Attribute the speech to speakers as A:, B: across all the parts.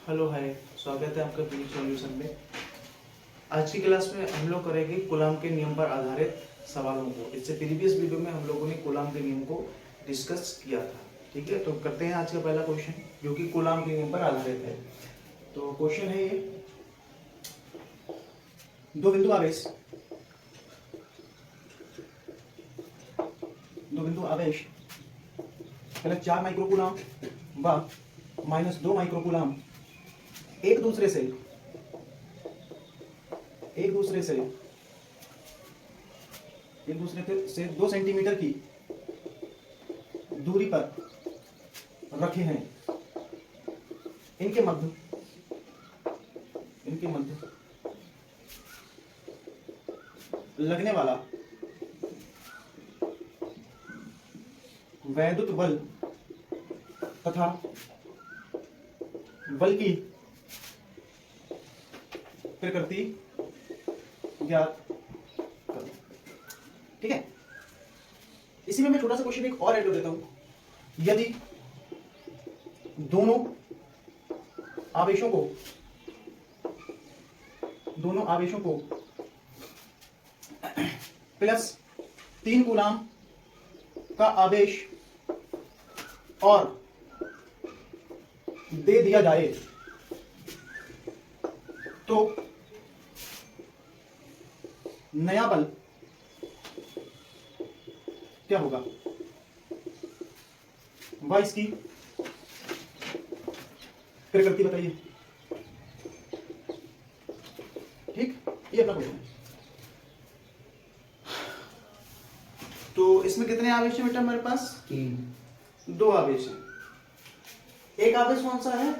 A: Hello hi, स्वागत है आपका फिजिक्स सॉल्यूशन में। आज की क्लास में हम लोग करेंगे कूलॉम के नियम पर आधारित सवालों को। इससे प्रीवियस वीडियो में हम लोगों ने कूलॉम के नियम को डिस्कस किया था। ठीक है, तो करते हैं आज का पहला क्वेश्चन जो कि कूलॉम के नियम पर आधारित है। तो क्वेश्चन है ये, दो बिंदु आवेश प्लस 4 माइक्रोकूलॉम व -2 माइक्रोकूलॉम एक दूसरे से 2 सेंटीमीटर की दूरी पर रखे हैं। इनके मध्य लगने वाला वैद्युत बल तथा बल की प्रकृति ज्ञात करो। ठीक है, इसी में मैं छोटा सा क्वेश्चन एक और ऐड कर देता हूं। यदि दोनों आवेशों को प्लस 3 कूलॉम का आवेश और दे दिया जाए तो नया बल क्या होगा? वह इसकी प्रकृति बताइए। ठीक, ये अपना क्वेश्चन है। तो इसमें कितने आवेश है बेटा हमारे पास? 2 आवेश है। एक आवेश कौन सा है?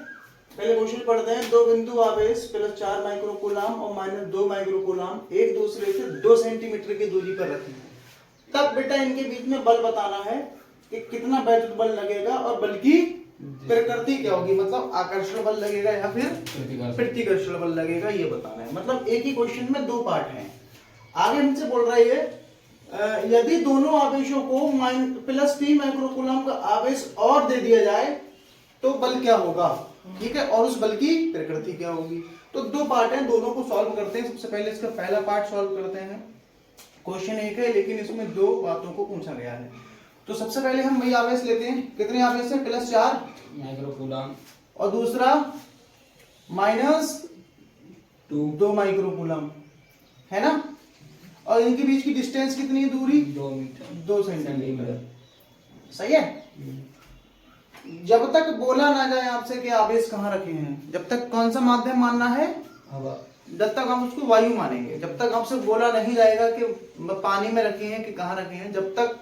A: पहले क्वेश्चन पढ़ते हैं। दो बिंदु आवेश प्लस 4 माइक्रोकूलॉम और -2 माइक्रोकूलॉम एक दूसरे से 2 सेंटीमीटर की दूरी पर रखे हैं। तब बेटा इनके बीच में बल बताना है कि कितना वैद्युत बल लगेगा और बल की प्रकृति क्या होगी, मतलब आकर्षण बल लगेगा या फिर प्रतिकर्षण बल लगेगा, ये बताना है। मतलब एक ही क्वेश्चन में 2 पार्ट हैं। आगे हमसे बोल रहा है यदि दोनों आवेशों को +3 माइक्रोकूलॉम का आवेश और दे दिया जाए तो बल क्या होगा। ठीक है, और उस बल की प्रकृति क्या होगी। तो 2 पार्ट हैं, दोनों को सॉल्व करते हैं। सबसे पहले इसका पहला पार्ट सॉल्व करते हैं। क्वेश्चन एक है लेकिन इसमें 2 बातों को पूछा गया है। तो सबसे पहले हम वही आवेश लेते हैं। कितने आवेश है? +4
B: माइक्रोकूलॉम
A: और दूसरा -2 माइक्रोकूलम है ना। और इनके बीच की डिस्टेंस कितनी है? दूरी
B: 2 मीटर
A: 2 सेंटीमीटर। सही है। जब तक बोला ना जाए आपसे कि आवेश कहाँ रखे हैं, जब तक कौन सा माध्यम मानना है?
B: हवा।
A: जब तक हम उसको वायु मानेंगे। जब तक आपसे बोला नहीं जाएगा कि पानी में रखे हैं कि कहाँ रखे हैं, जब तक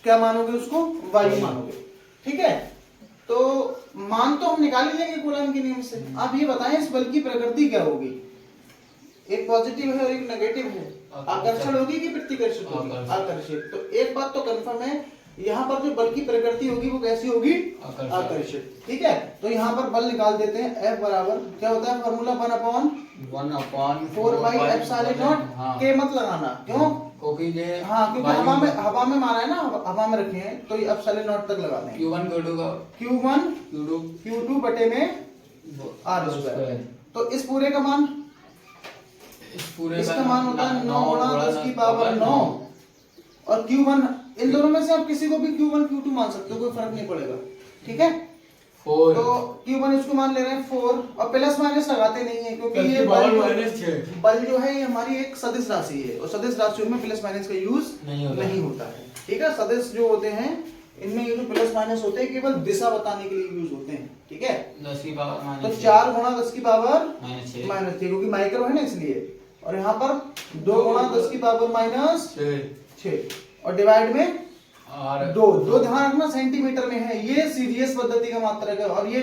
A: क्या मानोगे? उसको वायु मानोगे। ठीक है, तो मान तो हम निकाल ही लेंगे कूलॉम के नियम से। आप ये बताएं इस बल की प्रकृति क्या होगी? एक पॉजिटिव है और एक नेगेटिव है। आकर्षण होगी कि प्रतिकर्षण होगी? आकर्षित। तो एक बात तो कंफर्म है, यहाँ पर जो बल की प्रकृति होगी वो कैसी होगी? आकर्षित। ठीक है, तो यहाँ पर बल निकाल देते हैं। F बराबर क्या होता है? फॉर्मूला 1/4πε0। के मत लगाना, क्यों?
B: क्योंकि ये
A: क्योंकि हवा में माना है ना, हवा में रखे हैं तो ये ε0 तक लगा दें।
B: Q1
A: Q2 बटे में r²। तो इस पूरे का मान, इसका मान होता है 9 × 10⁹ और Q1 इन दोनों में से आप किसी को भी Q1 Q2 मान सकते हो, कोई फर्क नहीं पड़ेगा। ठीक है,
B: 4।
A: तो Q1 इसको मान ले रहे हैं 4 और प्लस माइनस लगाते नहीं है क्योंकि ये बल जो है ये हमारी एक सदिश राशि है और सदिश राशियों में प्लस माइनस का यूज नहीं होता है। ठीक है, सदिश जो होते हैं इनमें ये जो प्लस माइनस होते हैं केवल दिशा बताने के लिए यूज होते हैं। ठीक है,
B: 10 की पावर
A: तो 4 × 10 की पावर
B: -6
A: क्योंकि माइक्रो है ना इसलिए, और यहाँ पर 2 × 10 की पावर -6 और डिवाइड में 2 ध्यान रखना सेंटीमीटर में है। ये सीरीज पद्धति का मात्रक है और ये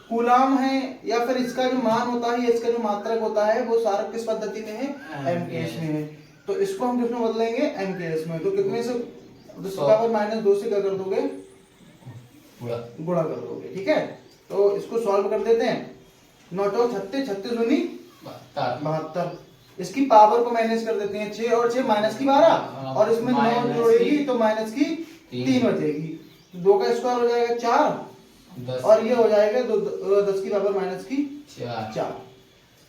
A: कूलॉम है या फिर इसका जो मान होता है, इसका जो मात्रक होता है वो सारा किस पद्धति में है? एमकेएस में है। तो इसको हम किसमें बदलेंगे? एमकेएस में। तो कितने से 10 की पावर -2 से क्या कर दोगे? गुणा कर दोगे। ठीक है, तो इसको सॉल्व कर देते हैं। 9 36 36 दूनी 72। इसकी पावर को माइनस कर देते हैं 6 और 6 माइनस की 12 और इसमें 9 जोड़ेगी तो माइनस की 3 बचेगी। 2 का स्क्वायर हो जाएगा 4
B: 10
A: और ये हो जाएगा 10 की पावर माइनस की
B: 4
A: 4।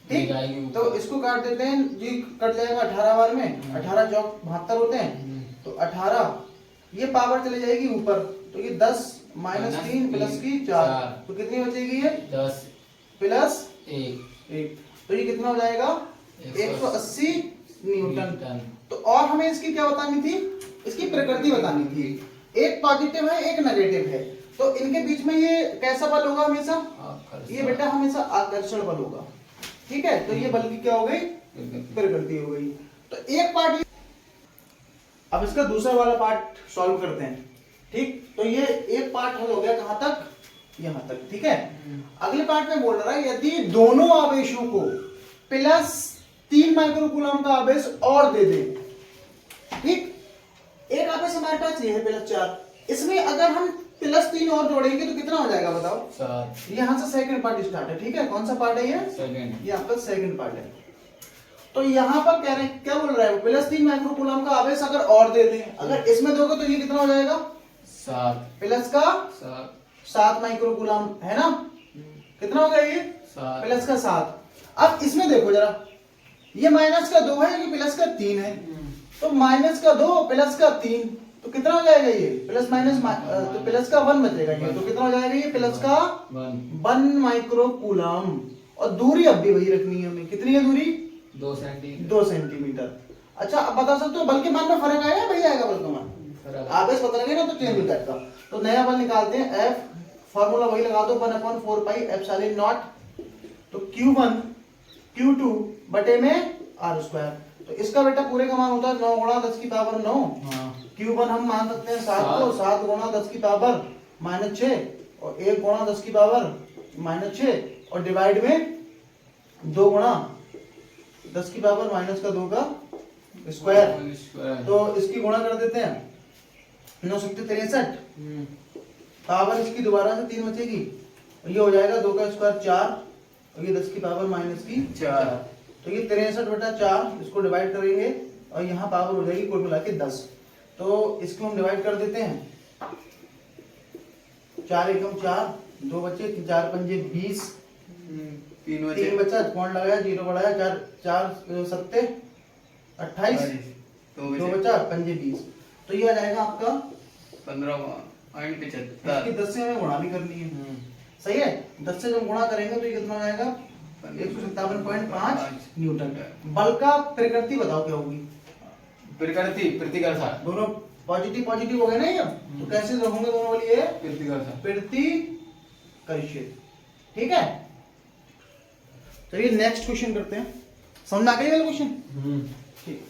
A: ठीक,
B: जाएगी
A: तो इसको काट देते हैं जी, कट जाएगा 18 बार में, 18 चौक 72 होते हैं, तो 18 ये पावर चले जाएगी ऊपर, तो ये 10 माइनस 3 प्लस की 4, तो कितनी बचेगी ये
B: 10
A: प्लस
B: 1
A: तो ये कितना हो जाएगा 180 न्यूटन। तो और हमें इसकी क्या बतानी थी, इसकी प्रकृति बतानी थी। एक पॉजिटिव है एक नेगेटिव है, तो इनके बीच में ये कैसा बल होगा हमेशा, ये बेटा हमेशा आकर्षण बल होगा। ठीक है, तो ये बल की क्या हो गई, प्रकृति हो गई। तो एक पार्ट, अब इसका दूसरा वाला पार्ट सॉल्व करते हैं। ठीक, तो ये एक पार्ट हल हो गया, कहां तक, यहां तक। ठीक है, अगले पार्ट में बोल रहा है यदि दोनों आवेशों को प्लस 3 माइक्रोकूलम का आवेश और दे दे। ठीक, एक आवेश हमारे पास ये है प्लस 4, इसमें अगर हम प्लस 3 और जोड़ेंगे तो कितना हो जाएगा बताओ।
B: 7
A: यहां से सेकंड पार्ट स्टार्ट है। ठीक है, कौन सा पार्ट है ये,
B: सेकंड,
A: ये आपका सेकंड पार्ट है। तो यहाँ पर कह रहे हैं, क्या बोल रहा है, प्लस 3 माइक्रोकूलम का आवेश अगर और दे दे, अगर इसमें दोगे तो ये कितना हो जाएगा
B: 7
A: प्लस का 7 माइक्रोकूलम है ना, कितना हो गया ये
B: 7
A: प्लस का 7। अब इसमें देखो जरा, ये माइनस का 2 है, ये प्लस का 3 है, तो माइनस का 2 प्लस का 3, तो कितना हो जाएगा ये प्लस माइनस, तो प्लस का 1 बचेगा ये, तो कितना हो जाएगा ये प्लस का 1 माइक्रोकूलम। और दूरी अब भी वही रखनी है हमें, कितनी है दूरी
B: 2 सेंटीमीटर।
A: 2 सेंटीमीटर। अच्छा, अब बता सकते हो बल के मान में फर्क आया, वही आएगा बल का मान, आवेश पता लगे ना तो चेंज हो जाएगा। तो नया बल निकालते हैं, F फॉर्मूला वही लगा दो, 1/4 पाई एप्सिलॉन नॉट, तो Q1 Q2 बटे में R स्क्वायर। तो इसका बेटा पूरे का मान होता है 9 गुणा 10 की पावर 9। Q1 हम मान सकते हैं 7 को, 7 गुणा 10 की पावर माइनस 6, और 1 गुणा 10 की पावर माइनस 6, और डिवाइड में 2 गुणा 10 की पावर माइनस का 2 का स्क्वायर। तो इसकी गुणा कर देते हैं, 9 सत्ते 63, पावर इसकी दोबारा से 3 बचेगी, और ये हो जाएगा 2 का स्क्वायर 4, और ये 10 की पावर माइनस की 4, तो ये 63/4, इसको डिवाइड करेंगे और यहाँ पावर हो जाएगी कुल मिला के 10। तो इसको हम डिवाइड कर देते हैं, 4 एकम 4, 2 बचे, 4 पंजे 20, 3 बचा, पॉइंट लगाया, 0 बढ़ाया, 4 सत्ते 28, 2 बचा, पंजे 20, तो ये आ जाएगा आपका
B: 15.75।
A: 10 से हमें गुणा भी करनी है, सही है, 10 से जब गुणा करेंगे तो ये कितना हो जाएगा 157.5 न्यूटन। बल का प्रकृति बताओ क्या होगी,
B: प्रकृति प्रतिकर्षा,
A: दोनों पॉजिटिव पॉजिटिव हो गए ना ये, तो कैसे होंगे दोनों वाली, ये
B: प्रतिकर्षा,
A: प्रतिकर्षित। ठीक है, चलिए नेक्स्ट क्वेश्चन करते हैं, समझ आ गई वाला क्वेश्चन। ठीक,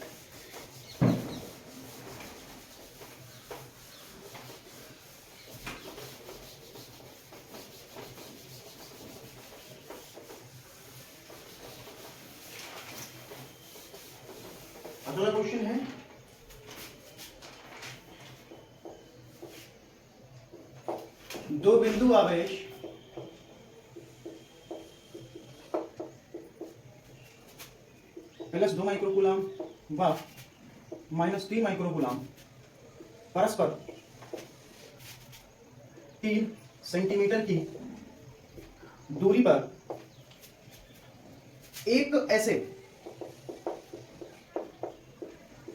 A: अगला क्वेश्चन है, दो बिंदु आवेश प्लस 2 माइक्रोकूलम व माइनस 3 माइक्रोकूलम परस्पर 3 सेंटीमीटर की दूरी पर एक ऐसे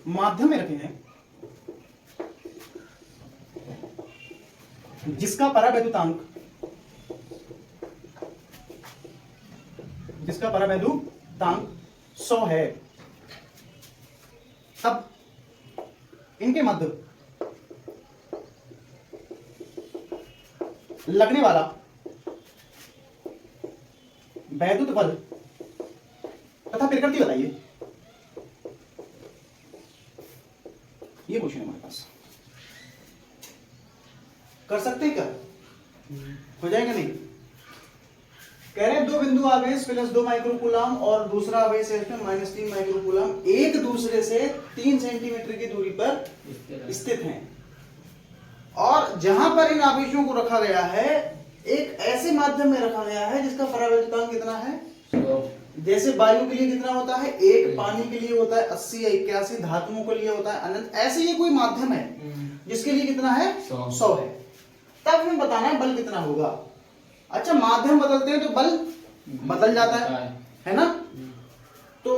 A: माध्यम में रखे हैं जिसका परावैद्युतांक 100 है, तब इनके मध्य लगने वाला वैद्युत बल तथा प्रकृति बताइए। ये क्वेश्चन है हमारे पास, कर सकते हैं क्या, हो जाएगा नहीं। कह रहे हैं दो बिंदु आवेश प्लस 2 माइक्रोकूलम और दूसरा आवेश है इसमें माइनस 3 माइक्रोकूलम एक दूसरे से 3 सेंटीमीटर की दूरी पर स्थित हैं, और जहां पर इन आवेशों को रखा गया है एक ऐसे माध्यम में रखा गया है जिसका परावैद्युतांक कितना है 100। जैसे वायु के लिए कितना होता है 1, पानी के लिए होता है 80 या 81, धातुओं के लिए होता है अनंत, ऐसे ये कोई माध्यम है जिसके लिए कितना है 100 है। तब हमें बताना है बल कितना होगा। अच्छा, माध्यम बदलते हैं तो बल बदल जाता है ना? तो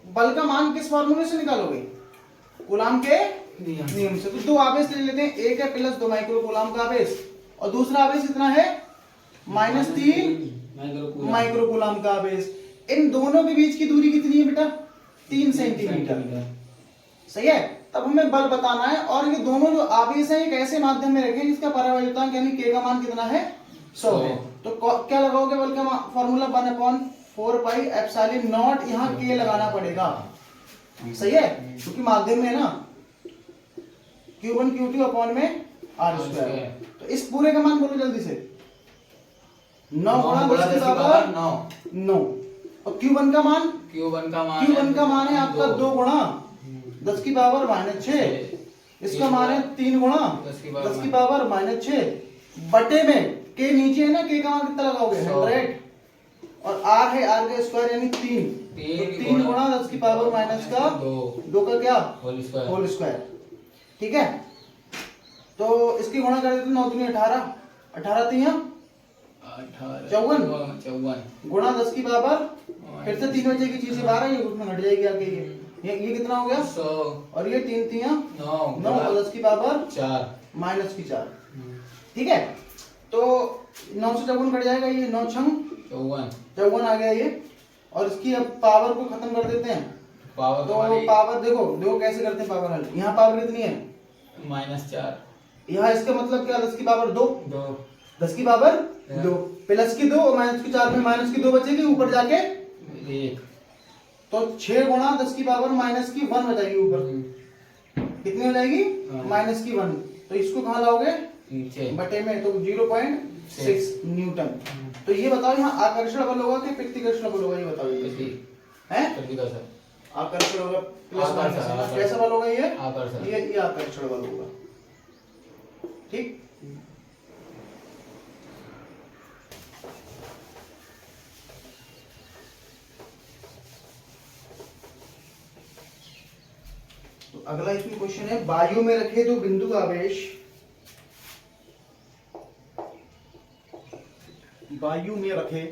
A: बल का मान किस फॉर्मूले से निकालोगे? कूलाम के नियम से। तो दो आवेश ले लेते हैं, एक है +2 माइक्रो कूलाम का आवेश और दूसरा आवेश कितना है? -3 माइक्रो कूलाम का आवेश। इन दोनों के बीच की दूरी कितनी है बेटा? 3 सेंटीमीटर। सही है। तब हमें बल बताना है और ये दोनों जो आवेश है एक ऐसे माध्यम में रखें जिसका परावैद्युतांक यानी k का मान कितना है? 100 है। तो क्या लगाओगे बल का फॉर्मूला? 1/4 पाई एप्सिलॉन नॉट, यहाँ k लगाना पड़ेगा। सही है, क्योंकि माध्यम में ना Q1 Q2 अपॉन में r²। तो इस पूरे का मान बोलो जल्दी से। 9 गुणा 10 की पावर 9। और Q1 का मान? Q1 का मान है आपका 2 गुणा 10 की पावर -6। इसका मान है 3 गुणा 10 की पावर -6 बटे में k नीचे है ना, k का मान कितना लगाओगे? 100 और r है r का स्क्वायर यानी 3। तो 3 गुणा 10 की पावर -2 का क्या? Whole square. ठीक है, तो इसकी गुणा कर देते 9 दूनी 18, 18 3 54 गुणा 10 की पावर, फिर से 3 बचेगी, चीज 12, ये उसमें घट जाएगी आगे। ये कितना हो गया? 100 और ये 3 3 9 और 10 की पावर 4 ठीक है, तो 9 से 54 कट जाएगा, ये 9 छंग 54 आ गया ये। और इसकी अब पावर को खत्म कर देते हैं। तो पावर देखो कैसे करते हैं पावर हल। यहाँ पावर कितनी है? -4। यहाँ इसका मतलब क्या? 10 की पावर 2 10 की पावर 2 प्लस की 2 और माइनस की 4 में माइनस की 2 बचेगी, ऊपर जाके 1। तो 6 गुणा 10 की पावर -1 हो जाएगी ऊपर। कितनी हो जाएगी? -1। तो इसको कहाँ लाओगे? बटे में, तो 0.6 न्यूटन। तो ये बताओ यहाँ आकर्षण बल होगा कि प्रतिकर्षण बल होगा? ये बताओ है आकर्षण होगा प्लस कैसा बल होगा? ये आकर्षण बल होगा। ठीक, तो अगला इसमें क्वेश्चन है, वायु में रखे दो बिंदु आवेश, वायु में रखे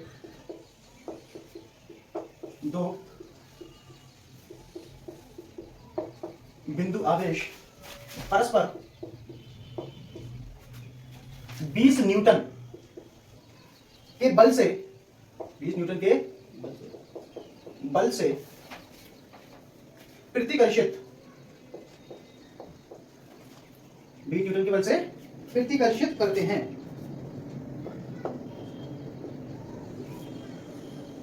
A: दो बिंदु आवेश परस्पर 20 न्यूटन के बल से 20 न्यूटन के बल से प्रतिकर्षित 20 न्यूटन के बल से प्रतिकर्षित करते हैं।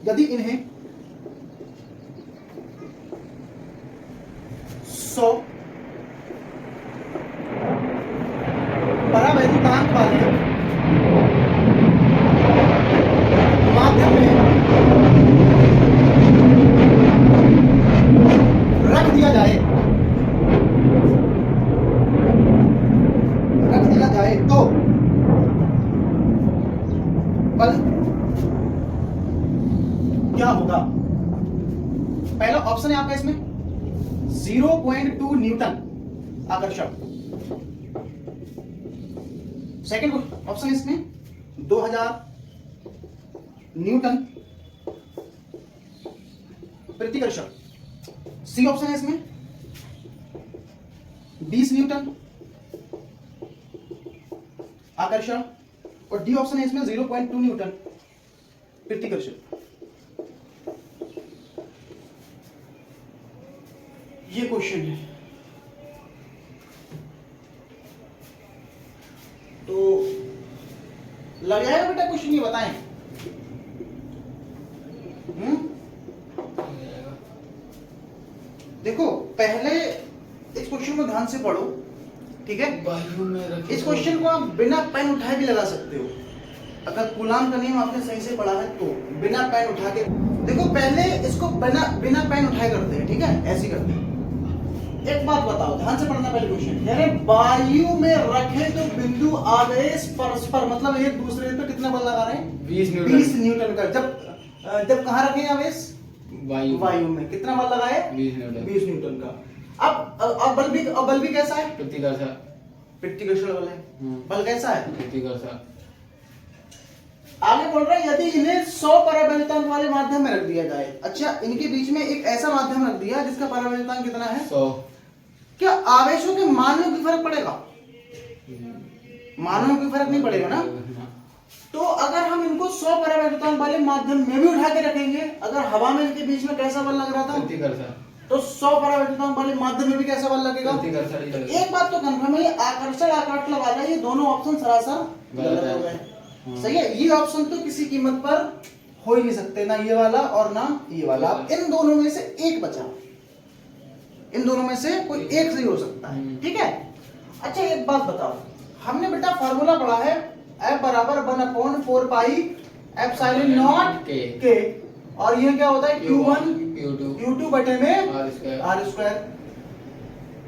A: यदि इन्हें 100 परावैद्युतांक वाले माध्यम में रख दिया जाए तो बल क्या होगा? पहला ऑप्शन है आपका इसमें 0.2 न्यूटन आकर्षण। सेकंड ऑप्शन है इसमें 2000 न्यूटन प्रतिकर्षण। सी ऑप्शन है इसमें 20 न्यूटन आकर्षण और डी ऑप्शन है इसमें 0.2 न्यूटन प्रतिकर्षण। ये क्वेश्चन है, तो लग जाएगा बेटा क्वेश्चन? ये बताएं। देखो पहले इस क्वेश्चन को ध्यान से पढ़ो, ठीक है? इस क्वेश्चन को आप बिना पेन उठाए भी लगा सकते हो, अगर कूलाम का नियम आपने सही से पढ़ा है तो। बिना पेन उठा के देखो, पहले इसको बिना पेन उठाए करते हैं, ठीक है? ऐसे करते हैं। एक बात बताओ, ध्यान से पढ़ना पहले क्वेश्चन। यानी वायु में रखे तो बिंदु आवेश परस्पर, मतलब एक दूसरे पे कितना बल लगा रहे हैं? 20 न्यूटन का। जब कहाँ रखे आवेश? वायु में। कितना बल लगा है? 20 न्यूटन का। अब बल भी कैसा है? प्रतिकर्षण बल है। बल कैसा है? आगे बोल रहा है यदि इन्हें 100 परावैद्युतांक वाले माध्यम में रख दिया जाए। अच्छा, इनके बीच में एक ऐसा माध्यम रख दिया जिसका परावैद्युतांक कितना है?
B: 100।
A: क्या आवेशों के मानों की फर्क पड़ेगा? मानों की फर्क नहीं पड़ेगा ना। तो अगर हम इनको 100 परावैद्युतांक वाले माध्यम में भी उठा के रखेंगे, अगर हवा में इनके बीच में कैसा बल लग रहा था, तो 100 परावैद्युतांक वाले माध्यम में भी कैसा बल लगेगा? एक बात तो कंफर्म है, आकर्षण आकर्षण वाला ये दोनों ऑप्शन सरासर गलत हो गए। सही है, ये ऑप्शन तो किसी कीमत पर हो ही नहीं सकते, ना ये वाला और ना ये वाला। इन दोनों में से एक बचा, इन दोनों में से कोई एक सही हो सकता है। ठीक है। अच्छा, एक बात बताओ, हमने बेटा फॉर्मूला पढ़ा है F बराबर 1/4 पाई एप्सिलॉन नॉट के, और ये क्या होता है Q1 Q2 बटे में R स्क्वायर।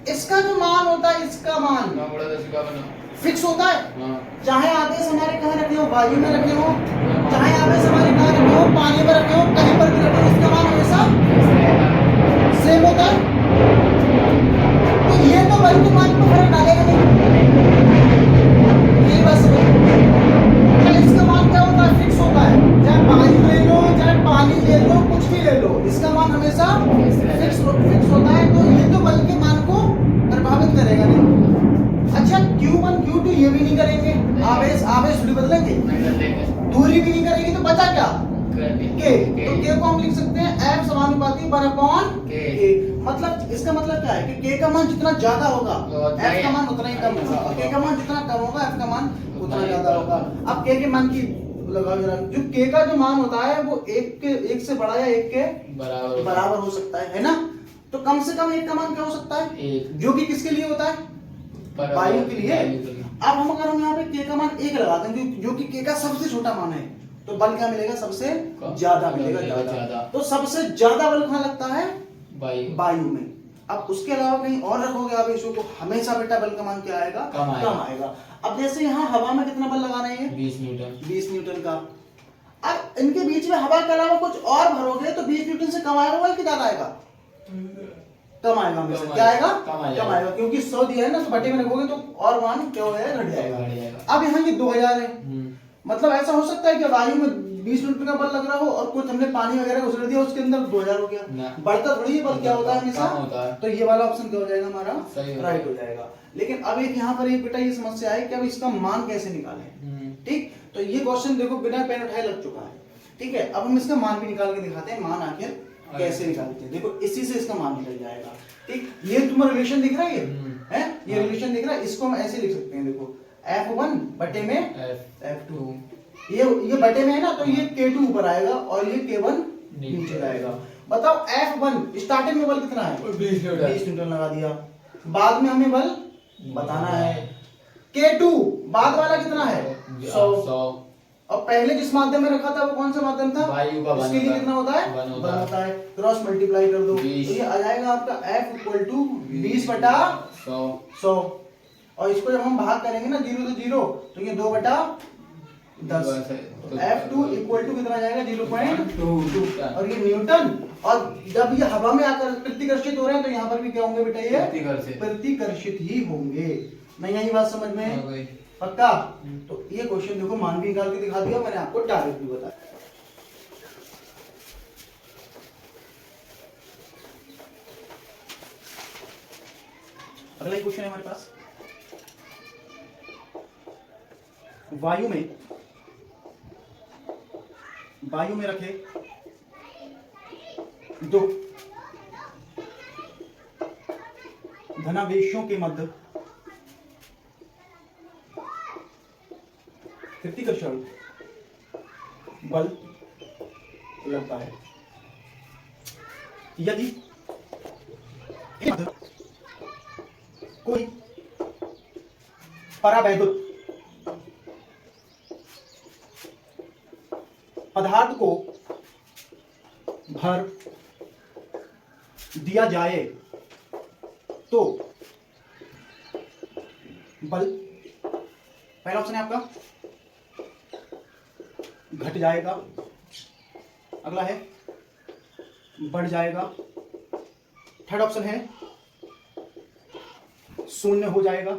A: इसका जो मान होता है, इसका मान फिक्स होता है। चाहे आवेश हमारे कहाँ रखे हो, वायु में रखे हो, चाहे आवेश हमारे कहाँ रखे हो, पानी में रखे हो, कहीं पर भी रखे हो, इसका मान हमेशा सेम होता है। तो ये तो बल के मान में फर्क डालेगा नहीं, यही बात समझ। इसका मान क्या होता है? फिक्स होता है। चाहे वायु ले लो, चाहे पानी ले लो, कुछ भी ले लो, इसका मान हमेशा फिक्स होता है। तो ये तो बल के मान को प्रभावित करेगा नहीं। अच्छा, Q1 Q2 ये भी नहीं करेंगे, आवेश थोड़ी बदलेंगे, दूरी भी नहीं करेगी, तो बचा क्या? K। तो K को हम लिख सकते हैं F समानुपाती 1/K। मतलब इसका मतलब क्या है कि K का मान जितना ज्यादा होगा F का मान उतना ही कम होगा, और K का मान जितना कम होगा F का मान उतना ज्यादा होगा। अब K के मान की लगाओ जरा, जो K का जो मान होता है वो एक से बड़ा या एक के बराबर हो सकता है ना। तो कम से कम एक का मान क्या हो सकता है? जो कि किसके लिए होता है? वायु के लिए। अब हम अगर यहाँ पे K का मान 1 लगा देंगे, जो कि K का सबसे छोटा मान है, तो बल क्या मिलेगा? सबसे ज्यादा मिलेगा, ज्यादा। तो सबसे ज्यादा बल कहाँ लगता है? वायु में। अब उसके अलावा कहीं और रखोगे आवेशों को, हमेशा बेटा बल का मान क्या आएगा? कम आएगा। अब जैसे यहाँ हवा में कितना बल लगा रहे हैं? 20 न्यूटन का। अब इनके बीच में हवा के अलावा कुछ और भरोगे तो 20 न्यूटन से कम आएगा बल कि ज्यादा आएगा? कम आएगा हमेशा। क्या आएगा? कम आएगा, क्योंकि 100 दिया है ना, तो बटे में रखोगे तो और मान क्या हो जाएगा? घट जाएगा। अब यहाँ ये 2000 है, मतलब ऐसा हो सकता है कि वायु में 20 न्यूटन का बल लग रहा हो और कुछ हमने पानी वगैरह उछल दिया, उसके अंदर 2000 हो गया। बढ़ता थोड़ी बल क्या होता है हमेशा, तो ये वाला ऑप्शन क्या हो जाएगा हमारा? राइट हो जाएगा। लेकिन अब एक यहाँ पर एक बेटा ये समस्या है कि अब इसका मान कैसे निकालें। ठीक, तो ये क्वेश्चन देखो बिना पेन उठाए लग चुका है। ठीक है, अब हम इसका मान भी निकाल के दिखाते हैं, मान आखिर कैसे निकालते हैं। देखो इसी से इसका मान निकल जाएगा। ठीक, ये तुम्हारा रिलेशन दिख रहा है, ये रिलेशन दिख रहा है, इसको हम ऐसे लिख सकते हैं। देखो F1 बटे में F2, ये बटे में है ना, तो ये K2 ऊपर आएगा और ये K1 नीचे जाएगा। बताओ F1 स्टार्टिंग में बल कितना है? 20 न्यूटन लगा दिया। बाद में हमें बल बताना है। K2 बाद वाला कितना है? 100। और पहले जिस माध्यम में रखा था वो कौन सा माध्यम था? वायु का। इसके लिए कितना होता है? 1 होता है। क्रॉस मल्टीप्लाई कर दो, तो ये आ जाएगा आपका F = 20/100। और इसको जब हम भाग करेंगे ना 0 से 0, तो ये 2/10। तो F2 = कितना जाएगा? 0.22। और ये न्यूटन, और जब ये हवा में आकर प्रतिकर्षित हो रहे हैं तो यहाँ पर भी क्या होंगे बेटा? ये प्रतिकर्षित ही होंगे। नहीं यही बात समझ में पक्का? तो ये क्वेश्चन देखो मान भी निकाल के दिखा दिया मैंने आपको, डायरेक्ट भी बताया। अगला क्वेश्चन है हमारे पास, वायु में रखे दो धनावेशों के मध्य प्रतिकर्षण बल लगता है यदि कोई परावैद्युत पदार्थ को भर दिया जाए तो बल, पहला ऑप्शन है आपका घट जाएगा, अगला है बढ़ जाएगा, थर्ड ऑप्शन है शून्य हो जाएगा,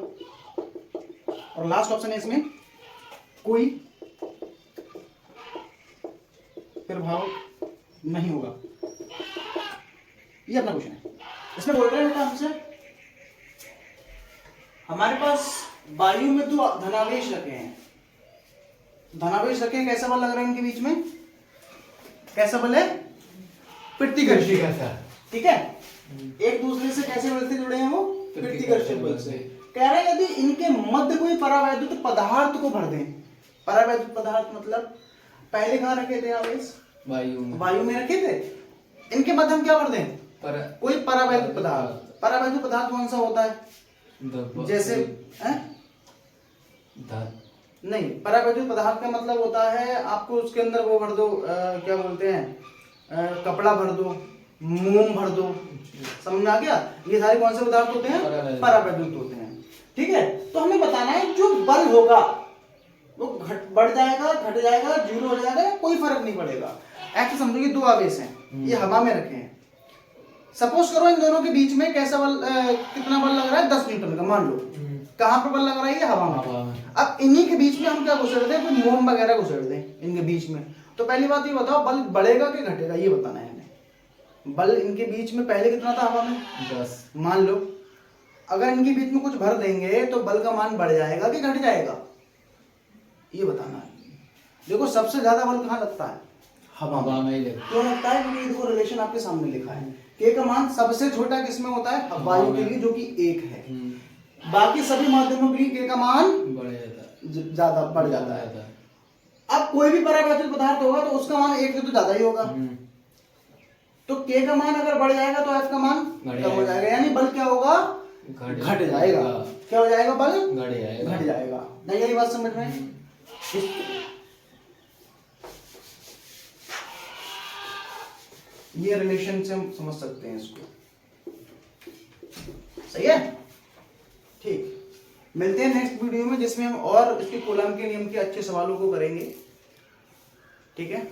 A: और लास्ट ऑप्शन है इसमें कोई प्रभाव नहीं होगा। ये अपना क्वेश्चन है। इसमें बोल रहे हैं बेटा हमसे, हमारे पास वायु में दो धनावेश रखे हैं, धनावेश रखे हैं, कैसा बल लग रहा है इनके बीच में? कैसा बल है? प्रतिकर्षी। ठीक है, एक दूसरे से कैसे बल से जुड़े हैं वो? प्रतिकर्षक बल से। कह रहे हैं यदि इनके मध्य कोई परावैद्युत पदार्थ को भर दें, परावैद्युत पदार्थ मतलब पहले कहाँ रखे थे आवेश? वायु में रखे थे। इनके मध्य हम क्या भर दें? कोई परावैद्युत पदार्थ। परावैद्युत पदार्थ कौन सा होता है? जैसे नहीं, परावैद्युत पदार्थ का मतलब होता है आपको उसके अंदर वो भर दो, क्या बोलते हैं, कपड़ा भर दो, मोम भर दो, समझ में आ गया? ये सारे कौन से पदार्थ होते हैं? परावैद्युत होते हैं। ठीक है, तो हमें बताना है जो बल होगा वो बढ़ जाएगा, घट जाएगा, जीरो हो जाएगा, कोई फर्क नहीं पड़ेगा। ऐसे समझो ये दो आवेश हैं, ये हवा में रखे हैं। सपोज करो इन दोनों के बीच में कैसा बल, कितना बल लग रहा है? 10 न्यूटन का मान लो। कहां पर बल लग रहा है? ये हवा में। अब इन्हीं के बीच में हम क्या घुसेड़ दें? कोई मोम वगैरह घुसेड़ दें इनके बीच में। तो पहली बात ये बताओ, बल बढ़ेगा कि घटेगा, ये बताना है हमें। बल इनके बीच में पहले कितना था हवा में? 10। मान लो अगर इनके बीच में कुछ भर देंगे तो बल का मान बढ़ जाएगा कि घट जाएगा, ये बताना है। देखो सबसे ज्यादा बल कहाँ लगता है? हवा में। क्यों लगता है? क्योंकि देखो रिलेशन आपके सामने लिखा है, के का मान सबसे छोटा किसमें होता है? वायु के लिए, जो कि 1 है। बाकी सभी माध्यमों के लिए के का मान ज्यादा बढ़ जाता है। अब कोई भी परावैद्युत पदार्थ होगा तो उसका मान 1 से तो ज्यादा ही होगा। तो के का मान अगर बढ़ जाएगा तो एफ का मान कम हो जाएगा, यानी बल क्या होगा? घट जाएगा। क्या हो जाएगा? बल घट जाएगा। नहीं यही बात समझ में? ये रिलेशन से हम समझ सकते हैं इसको। सही है? ठीक, मिलते हैं नेक्स्ट वीडियो में जिसमें हम और इसके कूलम के नियम के अच्छे सवालों को करेंगे। ठीक है।